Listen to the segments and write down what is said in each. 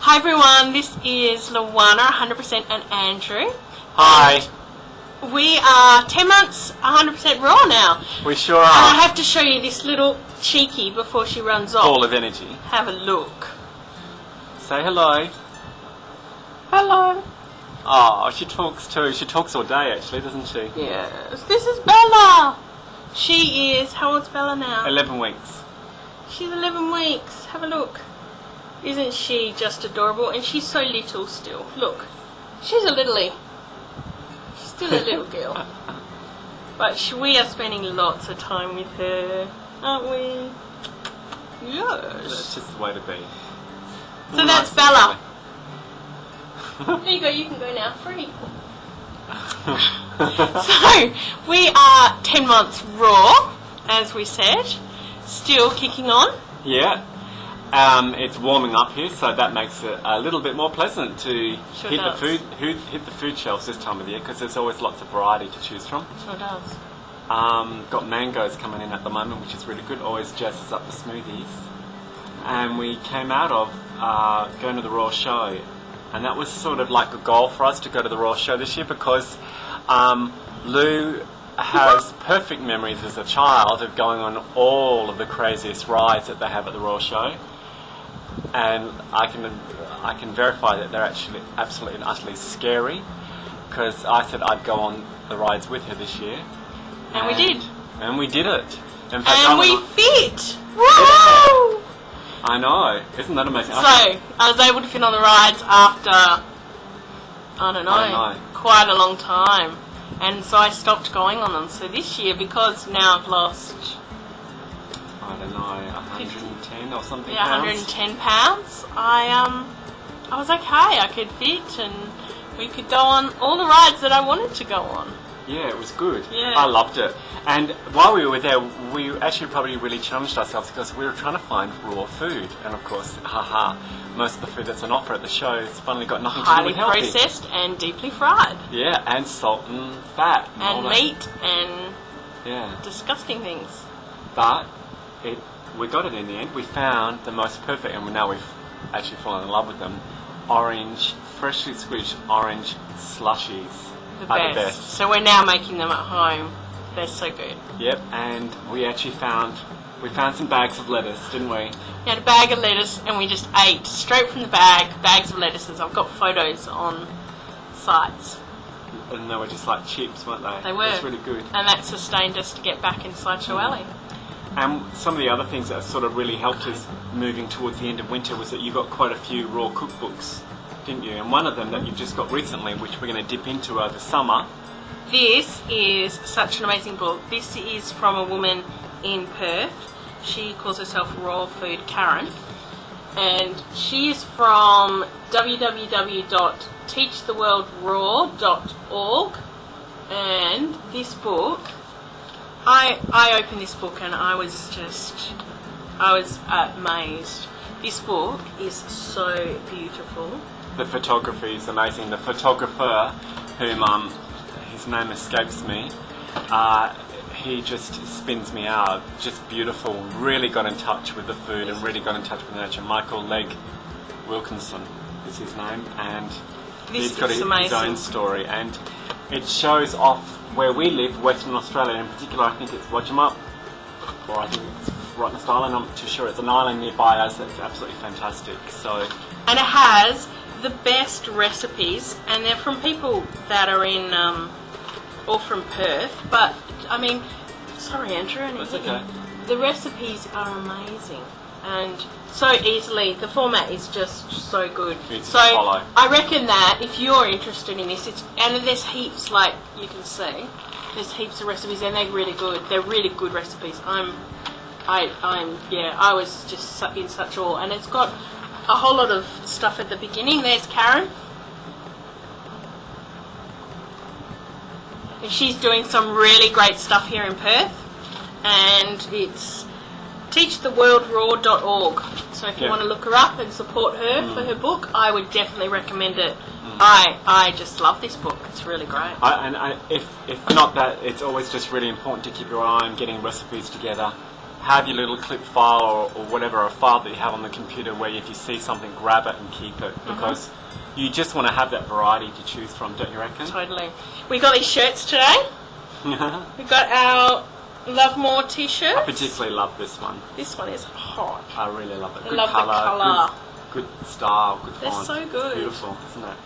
Hi everyone, this is Lowanna, 100% and Andrew. Hi. We are 10 months 100% raw now. We sure are. And I have to show you this little cheeky before she runs off. Ball of energy. Have a look. Say hello. Hello. Oh, she talks too. She talks all day actually, doesn't she? Yes, this is Bella. She is, how old's Bella now? 11 weeks. She's 11 weeks. Have a look. Isn't she just adorable? And she's so little still. Look, she's a littlie. She's still a little girl. But we are spending lots of time with her, aren't we? Yes. That's just the way to be. So that's Bella. There you go, you can go now, free. So, we are 10 months raw, as we said. Still kicking on. Yeah. It's warming up here, so that makes it a little bit more pleasant to hit the food shelves this time of the year, because there's always lots of variety to choose from. Sure does. Got mangoes coming in at the moment, which is really good. Always jazzes up the smoothies. And we came out of going to the Royal Show, and that was sort of like a goal for us to go to the Royal Show this year, because Lou has perfect memories as a child of going on all of the craziest rides that they have at the Royal Show, and I can verify that they're actually absolutely and utterly scary, because I said I'd go on the rides with her this year, and we did. And we did it. In fact, and we fit. Woo! I know, isn't that amazing? So I was able to fit on the rides after I don't know, quite a long time. And so I stopped going on them. So this year, because now I've lost, I don't know, 110 or something. Yeah, 110 pounds. I was okay. I could fit, and we could go on all the rides that I wanted to go on. Yeah, it was good. Yeah. I loved it. And while we were there, we actually probably really challenged ourselves, because we were trying to find raw food. And of course, most of the food that's on offer at the show has finally got nothing to do with healthy. Highly processed and deeply fried. Yeah, and salt and fat. And meat and disgusting things. But we got it in the end. We found the most perfect, and now we've actually fallen in love with them, freshly squished orange slushies. The best. So we're now making them at home. They're so good. Yep, and we actually found some bags of lettuce, didn't we? We had a bag of lettuce, and we just ate straight from the bags of lettuces. I've got photos on sites. And they were just like chips, weren't they? They were. It was really good. And that sustained us to get back inside Show Alley. And some of the other things that sort of really helped us moving towards the end of winter was that you got quite a few raw cookbooks, didn't you? And one of them that you've just got recently, which we're going to dip into over summer. This is such an amazing book. This is from a woman in Perth. She calls herself Raw Food Karen. And she is from www.teachtheworldraw.org. And this book, I opened this book and I was amazed. This book is so beautiful. The photography is amazing. The photographer, whom his name escapes me, he just spins me out. Just beautiful. Really got in touch with the food and really got in touch with nature. Michael Legg Wilkinson is his name, and he's got his own story. And it shows off where we live, Western Australia. In particular, I think it's Wodgemup, or I think it's Rottnest Island. I'm not too sure. It's an island nearby us that's absolutely fantastic. And it has the best recipes, and they're from people that are in or from Perth, but I mean, sorry Andrew, that's okay. The recipes are amazing and so easily, the format is just so good. So I reckon that if you're interested in this, and there's heaps, like you can see, there's heaps of recipes and they're really good. They're really good recipes. I was just in such awe, and it's got a whole lot of stuff at the beginning. There's Karen. And she's doing some really great stuff here in Perth. And it's teachtheworldraw.org. So if you want to look her up and support her for her book, I would definitely recommend it. I just love this book. It's really great. If not that, it's always just really important to keep your eye on getting recipes together, have your little clip file or whatever, a file that you have on the computer where if you see something, grab it and keep it, because you just want to have that variety to choose from, don't you reckon? Totally. We got these shirts today. We got our Love More t-shirt. I particularly love this one. This one is hot. I really love it. I Good love colour, the colour. good style, good They're font. so good. It's beautiful, isn't it?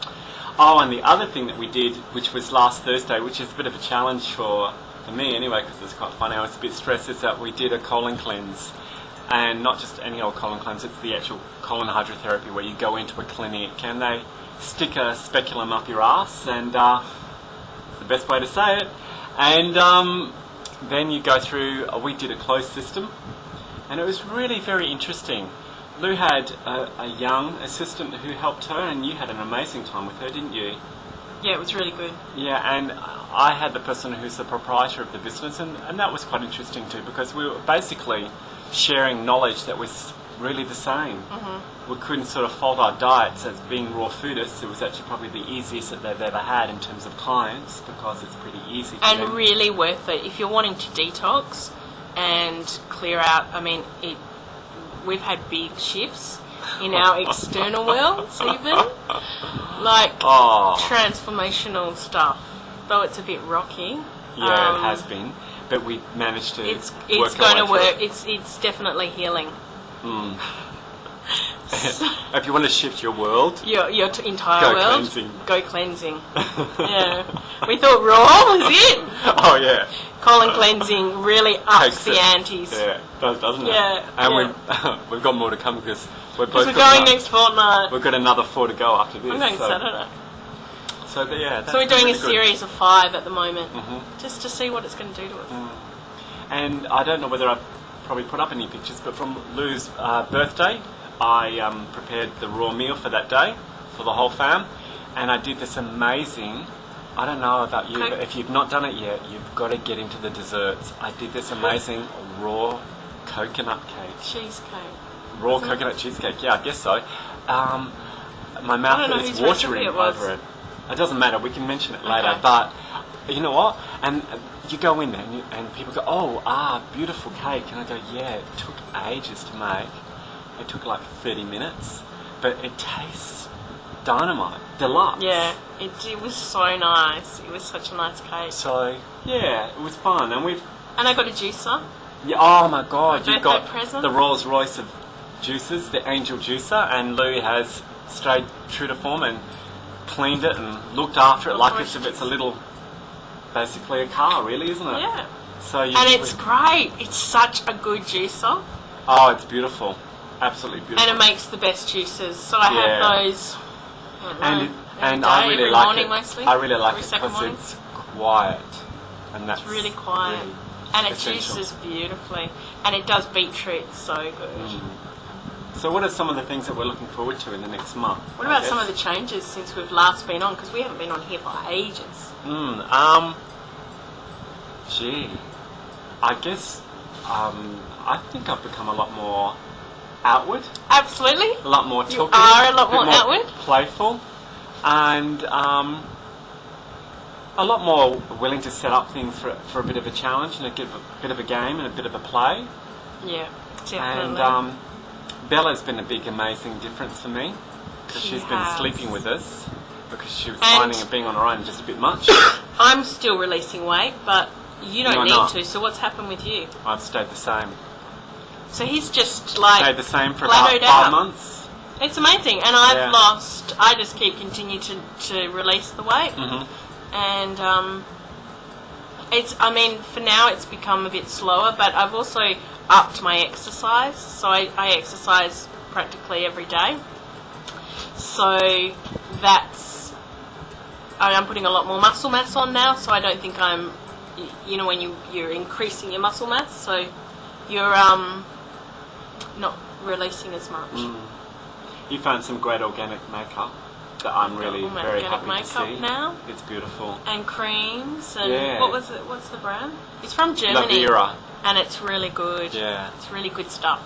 Oh, and the other thing that we did, which was last Thursday, which is a bit of a challenge for me anyway, because it's quite fun. I was a bit stressed, is that we did a colon cleanse. And not just any old colon cleanse, it's the actual colon hydrotherapy where you go into a clinic and they stick a speculum up your ass, and it's the best way to say it. And then you go through, we did a closed system, and it was really very interesting. Lou had a young assistant who helped her, and you had an amazing time with her, didn't you? Yeah, it was really good. Yeah, and I had the person who's the proprietor of the business, and that was quite interesting too, because we were basically sharing knowledge that was really the same. We couldn't sort of fault our diets as being raw foodists. It was actually probably the easiest that they've ever had in terms of clients, because it's pretty easy for And them. really worth it. If you're wanting to detox and clear out, I mean, we've had big shifts in our external worlds even. Like transformational stuff. Though it's a bit rocky. Yeah, it has been. But we managed to It's work going to our way work. through it. It's definitely healing. If you want to shift your world, Your entire Go world. cleansing. Go cleansing. Yeah. We thought raw was it. oh yeah, Colon cleansing really ups Takes the it. antes. Yeah, doesn't it? Yeah, And yeah. we've got more to come, because we're both Because we're got going another- next fortnight. We've got another 4 to go after this. I'm going so, Saturday. So yeah, that's So we're doing really a good. series of 5 at the moment, Mhm. just to see what it's going to do to us. And I don't know whether I've probably put up any pictures, but from Lou's birthday, I prepared the raw meal for that day for the whole fam, and I did this amazing. I don't know about you, but if you've not done it yet, you've got to get into the desserts. I did this amazing raw coconut cake. Cheesecake. Raw coconut cheesecake, yeah, I guess so. My I don't mouth know is whose watering recipe it was. over it. It doesn't matter, we can mention it later. Okay. But you know what? And you go in there and people go, oh, beautiful cake. And I go, yeah, it took ages to make. It took like 30 minutes. But it tastes dynamite, deluxe. Yeah, it was so nice. It was such a nice cake. So, yeah, it was fun. And And I got a juicer. yeah, oh my God, My you've got birthday present. the Rolls Royce of juices, the Angel Juicer, and Lou has stayed true to form and cleaned it and looked after it like it's a little, basically a car, really, isn't it? Yeah. So you And it's great. It's such a good juicer. oh, it's beautiful, absolutely beautiful. And it makes the best juices. So I Yeah. have those. I don't know, and every I day, really every like morning it. mostly. I really like every it second because morning. it's quiet, and that's It's really quiet. really And it essential. juices beautifully. And it does beetroot so good. So what are some of the things that we're looking forward to in the next month? What about some of the changes since we've last been on? Because we haven't been on here for ages. Gee, I guess I think I've become a lot more outward, Absolutely. a lot more You talkative, are a lot bit more outward. playful, and a lot more willing to set up things for a bit of a challenge and a bit of a game and a bit of a play. Yeah, definitely. And Bella's been a big, amazing difference for me, because She she's been has. sleeping with us because she was And- finding it being on her own just a bit much. I'm still releasing weight, but you don't You're need not. to. So what's happened with you? I've stayed the same. So he's just Stayed like, the same for about plateaued 5 out. months. it's amazing. And I've Yeah. lost, I just keep continue to release the weight. Mhm. And I mean, for now it's become a bit slower, but I've also upped my exercise. So I exercise practically every day. So I'm putting a lot more muscle mass on now, so I don't think I'm, when you're increasing your muscle mass, so you're not releasing as much. You found some great organic makeup that I'm really Organic very happy to makeup see. now. It's beautiful. And creams, and Yeah. what was it? What's the brand? It's from Germany, Lowanna. and it's really good. Yeah. It's really good stuff.